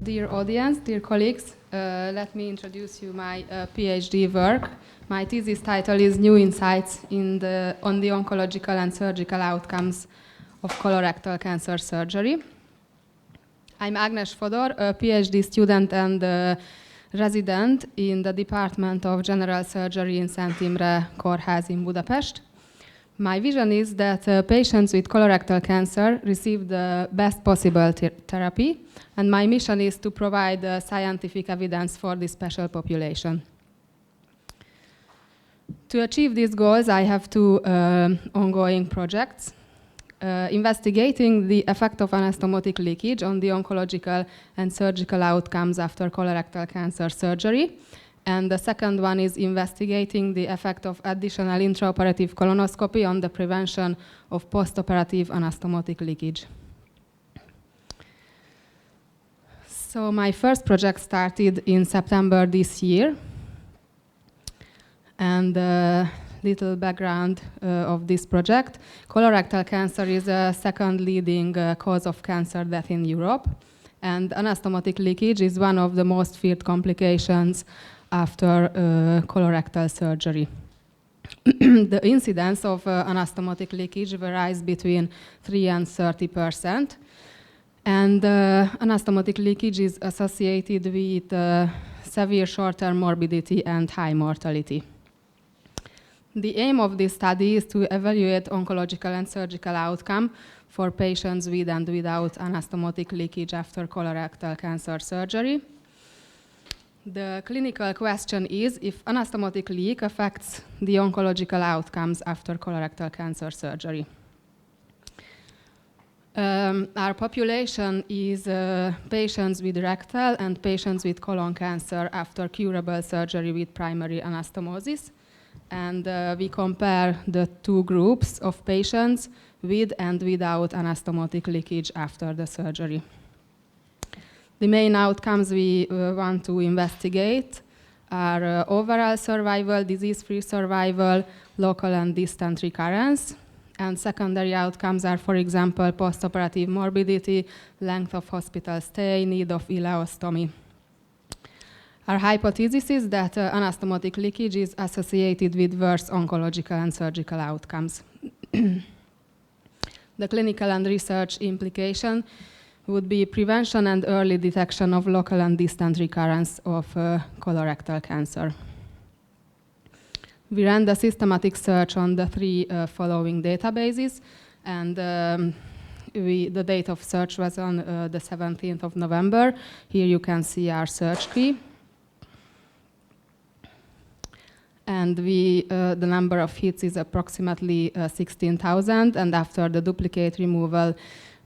Dear audience, dear colleagues, let me introduce you my PhD work. My thesis title is New Insights on the Oncological and Surgical Outcomes of Colorectal Cancer Surgery. I'm Ágnes Fodor, a PhD student and resident in the Department of General Surgery in Szent Imre Kórház in Budapest. My vision is that patients with colorectal cancer receive the best possible therapy, and my mission is to provide scientific evidence for this special population. To achieve these goals, I have two ongoing projects. Investigating the effect of anastomotic leakage on the oncological and surgical outcomes after colorectal cancer surgery. And the second one is investigating the effect of additional intraoperative colonoscopy on the prevention of postoperative anastomotic leakage. So my first project started in September this year. And little background of this project. Colorectal cancer is the second leading cause of cancer death in Europe. And anastomotic leakage is one of the most feared complications after colorectal surgery. The incidence of anastomotic leakage varies between 3 and 30%. And anastomotic leakage is associated with severe short-term morbidity and high mortality. The aim of this study is to evaluate oncological and surgical outcome for patients with and without anastomotic leakage after colorectal cancer surgery. The clinical question is if anastomotic leak affects the oncological outcomes after colorectal cancer surgery. Our population is patients with rectal and patients with colon cancer after curable surgery with primary anastomosis. And we compare the two groups of patients with and without anastomotic leakage after the surgery. The main outcomes we want to investigate are overall survival, disease-free survival, local and distant recurrence. And secondary outcomes are, for example, postoperative morbidity, length of hospital stay, need of ileostomy. Our hypothesis is that anastomotic leakage is associated with worse oncological and surgical outcomes. The clinical and research implication would be prevention and early detection of local and distant recurrence of colorectal cancer. We ran the systematic search on the three following databases, and the date of search was on the 17th of November. Here you can see our search key. And the number of hits is approximately 16,000, and after the duplicate removal,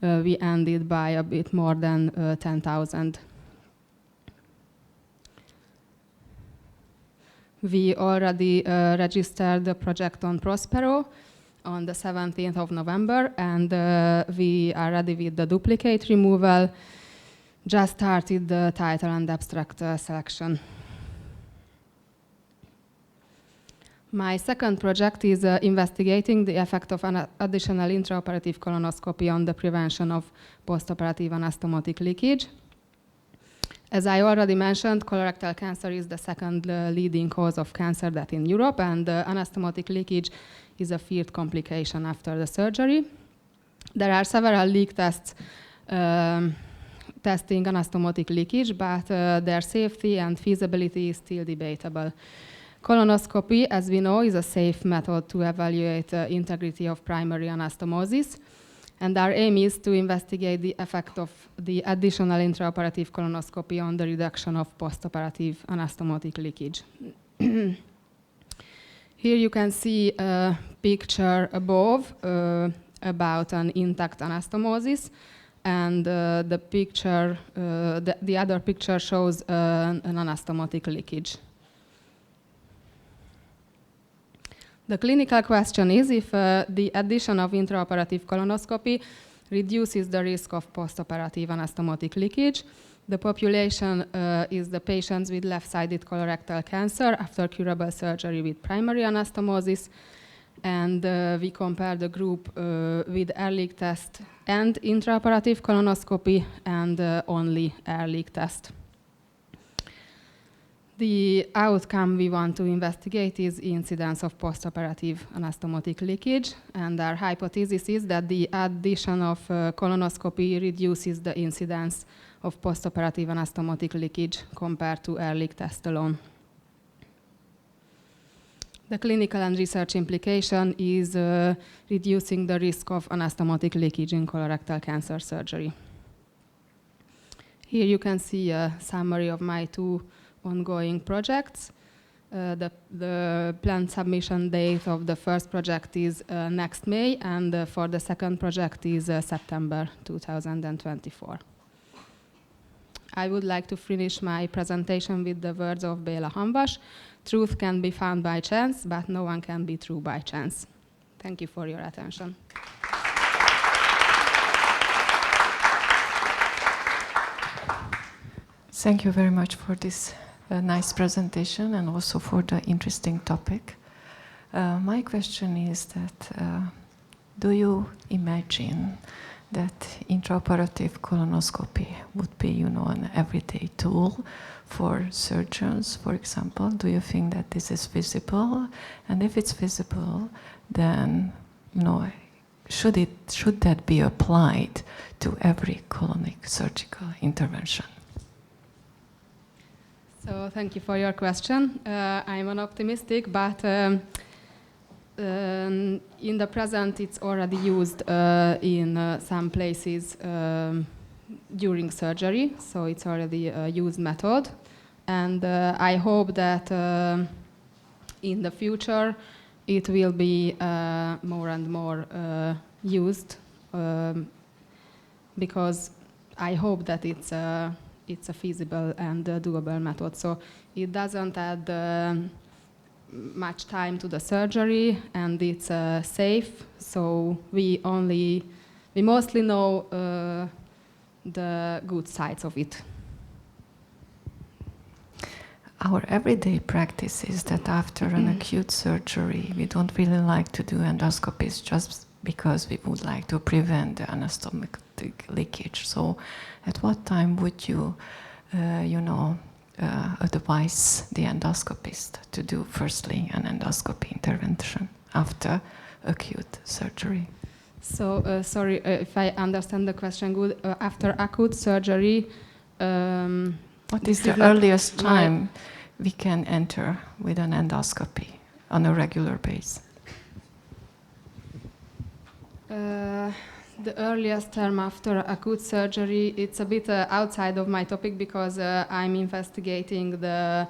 we ended by a bit more than 10,000. We already registered the project on Prospero on the 17th of November, and we are ready with the duplicate removal. Just started the title and abstract selection. My second project is investigating the effect of an additional intraoperative colonoscopy on the prevention of postoperative anastomotic leakage. As I already mentioned, colorectal cancer is the second leading cause of cancer death in Europe, and anastomotic leakage is a feared complication after the surgery. There are several leak tests testing anastomotic leakage, but their safety and feasibility is still debatable. Colonoscopy, as we know, is a safe method to evaluate the integrity of primary anastomosis. And our aim is to investigate the effect of the additional intraoperative colonoscopy on the reduction of postoperative anastomotic leakage. Here you can see a picture above about an intact anastomosis. And the other picture shows an anastomotic leakage. The clinical question is if the addition of intraoperative colonoscopy reduces the risk of postoperative anastomotic leakage. The population is the patients with left-sided colorectal cancer after curable surgery with primary anastomosis. and we compared the group with air leak test and intraoperative colonoscopy and only air leak test. The outcome we want to investigate is incidence of postoperative anastomotic leakage, and our hypothesis is that the addition of colonoscopy reduces the incidence of postoperative anastomotic leakage compared to air leak test alone. The clinical and research implication is reducing the risk of anastomotic leakage in colorectal cancer surgery. Here you can see a summary of my two ongoing projects. The planned submission date of the first project is next May, and for the second project is September 2024. I would like to finish my presentation with the words of Béla Hamvas. Truth can be found by chance, but no one can be true by chance. Thank you for your attention. Thank you very much for this nice presentation and also for the interesting topic. My question is that do you imagine that intraoperative colonoscopy would be, an everyday tool for surgeons, for example? Do you think that this is visible? And if it's visible, then, should that be applied to every colonic surgical intervention? So thank you for your question. I'm an optimistic, but in the present it's already used in some places during surgery, so it's already a used method. And I hope that in the future it will be more and more used, because I hope that it's a feasible and doable method. So it doesn't add much time to the surgery, and it's safe. So we mostly know the good sides of it. Our everyday practice is that after an acute surgery, we don't really like to do endoscopies just because we would like to prevent the anastomotic leakage. So at what time would you, advise the endoscopist to do firstly an endoscopy intervention after acute surgery? So, sorry if I understand the question good. After acute surgery, what is the earliest time we can enter with an endoscopy on a regular basis? The earliest term after acute surgery, it's a bit outside of my topic because I'm investigating the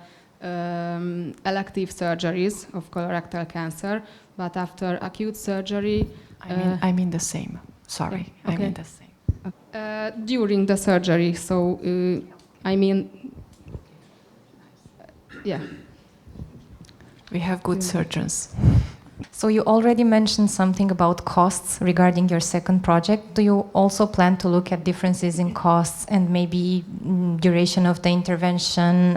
elective surgeries of colorectal cancer. But after acute surgery... I mean the same. Sorry, okay. I mean the same. During the surgery, so yeah. We have good surgeons. So you already mentioned something about costs regarding your second project. Do you also plan to look at differences in costs and maybe duration of the intervention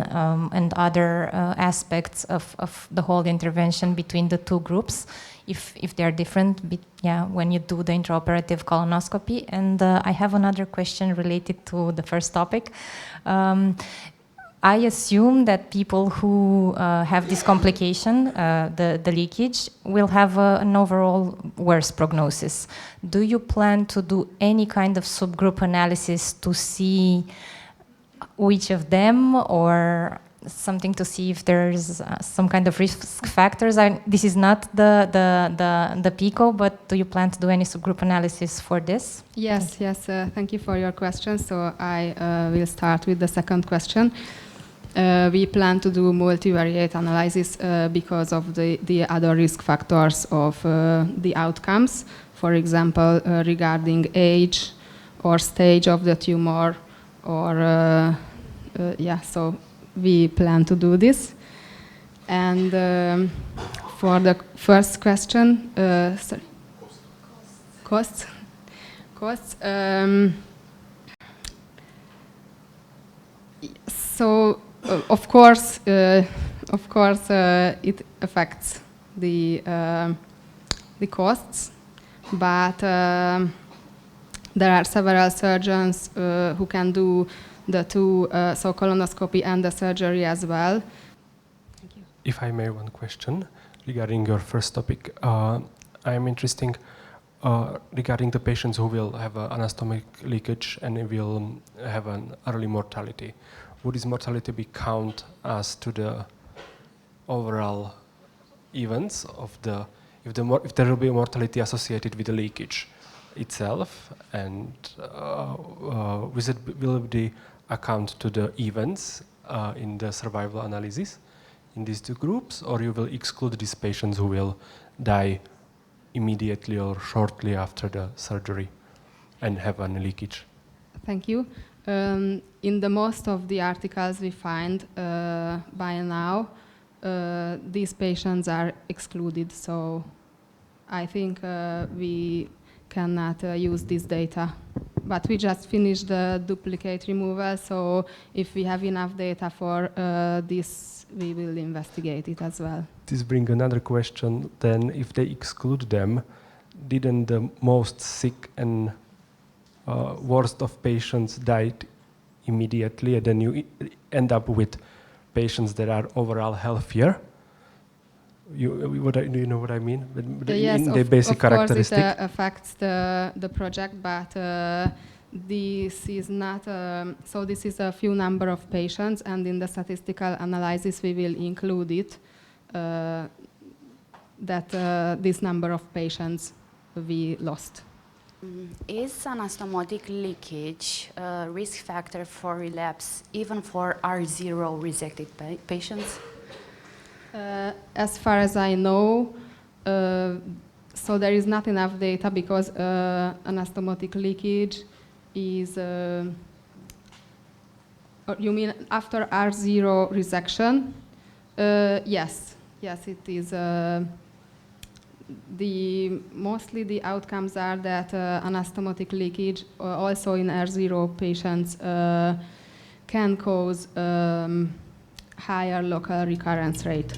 and other aspects of the whole intervention between the two groups, if they're different, when you do the intraoperative colonoscopy? And I have another question related to the first topic. I assume that people who have this complication, the leakage, will have an overall worse prognosis. Do you plan to do any kind of subgroup analysis to see which of them, or something to see if there's some kind of risk factors? This is not the PICO, but do you plan to do any subgroup analysis for this? Yes, thank you for your question. So I will start with the second question. We plan to do multivariate analysis because of the other risk factors of the outcomes. For example, regarding age or stage of the tumor, or so we plan to do this. And for the first question, costs. So. Of course, it affects the the costs, but there are several surgeons who can do the two, so colonoscopy and the surgery as well. Thank you. If I may, one question regarding your first topic. I am interested regarding the patients who will have an anastomic leakage and will have an early mortality. Would this mortality be count as to the overall events of the, if there will be a mortality associated with the leakage itself, and will it account to the events in the survival analysis in these two groups, or you will exclude these patients who will die immediately or shortly after the surgery and have a leakage? Thank you. In the most of the articles we find by now, these patients are excluded, so I think we cannot use this data. But we just finished the duplicate removal, so if we have enough data for this, we will investigate it as well. This brings another question then. If they exclude them, didn't the most sick and worst of patients died immediately, and then you end up with patients that are overall healthier? Do you know what I mean? Yes, in the basic characteristic. Of course it affects the project, but this is not, so this is a few number of patients, and in the statistical analysis we will include it, that this number of patients we lost. Is anastomotic leakage a risk factor for relapse even for R0 resected patients? As far as I know, so there is not enough data because anastomotic leakage is, you mean after R0 resection? Yes, it is. Mostly the outcomes are that anastomotic leakage, also in R0 patients, can cause higher local recurrence rate.